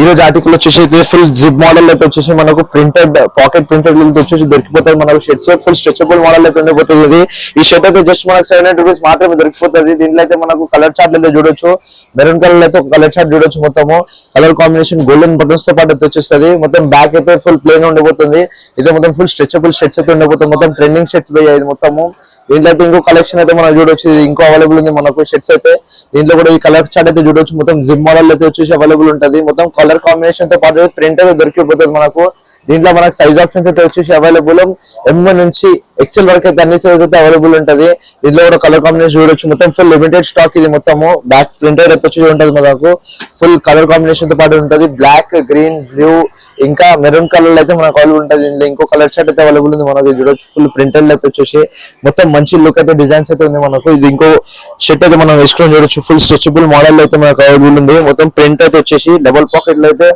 ఈ రోజు ఆర్టికల్ వచ్చేసి ఫుల్ జిప్ మోడల్ అయితే వచ్చేసి మనకు ప్రింటెడ్ పాకెట్ ప్రింటెడ్ వచ్చేసి దొరికిపోతాయి మనకు షర్ట్స్ ఫుల్ స్ట్రెచబుల్ మోడల్ అయితే ఉండిపోతుంది ఇది. ఈ షర్ట్ అయితే జస్ట్ మనకు 700 రూపీస్ మాత్రమే దొరికిపోతుంది. దీంట్లో అయితే మనకు కలర్ చార్ట్ అయితే చూడొచ్చు, మెరూన్ కలర్ అయితే ఒక కలర్ చార్ట్ చూడొచ్చు. మొత్తము కలర్ కాంబినేషన్ గోల్డెన్ బటన్స్ తో పాటు అయితే వచ్చేస్తుంది. మొత్తం బ్యాక్ అయితే ఫుల్ ప్లేన్ ఉండిపోతుంది. ఇది మొత్తం ఫుల్ స్ట్రెచబుల్ షర్ట్స్ అయితే ఉండిపోతుంది. మొత్తం ట్రెండింగ్ షర్ట్స్ పోయాయి మొత్తము. దీంట్లో అయితే ఇంకో కలెక్షన్ అయితే మనం చూడొచ్చు, ఇంకో అవైలబుల్ ఉంది మనకు షర్ట్స్ అయితే. దీంట్లో కూడా ఈ కలర్ చార్ట్ అయితే చూడొచ్చు. మొత్తం జిప్ మోడల్ అయితే వచ్చేసి అవైలబుల్ ఉంటుంది. మొత్తం కలర్ కాంబినేషన్ తో పాటు ప్రింట్ అయితే దొరికిపోతుంది మనకు. దీంట్లో మనకు సైజ్ ఆప్షన్స్ అయితే వచ్చేసి అవైలబుల్ ఎం నుంచి ఎక్సెల్ వరకు అయితే అన్ని సైజ్ అయితే అవైలబుల్ ఉంటది. దీంట్లో కూడా కలర్ కాంబినేషన్ చూడొచ్చు. మొత్తం ఫుల్ లిమిటెడ్ స్టాక్ ఇది. మొత్తము బ్యాక్ ప్రింటెడ్ అయితే వచ్చేసి ఉంటది మనకు. ఫుల్ కలర్ కాంబినేషన్ తో పాటు ఉంటది. బ్లాక్, గ్రీన్, బ్లూ ఇంకా మెరూన్ కలర్ అయితే మనకు అవైలబుల్ ఉంటది. దీంట్లో ఇంకో కలర్ షర్ట్ అయితే అవైలబుల్ ఉంది మనకు చూడొచ్చు. ఫుల్ ప్రింటెడ్ అయితే వచ్చేసి మొత్తం మంచి లుక్ అయితే డిజైన్స్ అయితే ఉంది మనకు. ఇది ఇంకో షర్ట్ అయితే మనం వేసుకొని చూడొచ్చు. ఫుల్ స్ట్రెచబుల్ మోడల్ అయితే మనకు అవైలబుల్ ఉంది. మొత్తం ప్రింట్ అయితే వచ్చేసి డబుల్ పాకెట్ లో అయితే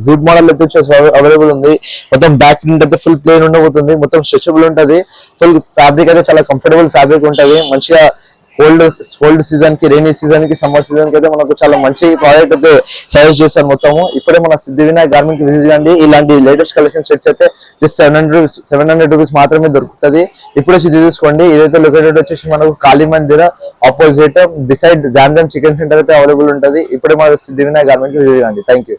జిప్ మోడల్ అయితే వచ్చేసి అవైలబుల్ ఉంది. మొత్తం బ్యాక్ ప్రింట్ అయితే ఫుల్ ప్లేన్ ఉండబోతుంది. మొత్తం స్ట్రెచబుల్ ఉంటది. ఫుల్ ఫ్యాబ్రిక్ అయితే చాలా కంఫర్టబుల్ ఫ్యాబ్రిక్ ఉంటది. మంచిగా కోల్డ్ సీజన్ కి, రైనీ సీజన్ కి, సమ్మర్ సీజన్ కి అయితే మనకు చాలా మంచి ప్రోడక్ట్ అయితే సజెస్ట్ చేస్తారు మొత్తము. ఇప్పుడే మన సిద్ధివినాయక్ గార్మెంట్ కి విజిట్ చేయండి. ఇలాంటి లేటెస్ట్ కలెక్షన్ సెట్స్ అయితే జస్ట్ 700 రూపీస్ మాత్రమే దొరుకుతుంది. ఇప్పుడే సిద్ధి తీసుకోండి. ఇదైతే లొకేటెడ్ వచ్చేసి మనకు Kali Mandir opposite beside Zamzam chicken centre అయితే అవైలబుల్ ఉంటుంది. ఇప్పుడే మన సిద్ధివినాయక్ గార్మెంట్ కి విజిట్ చేయండి. Thank you.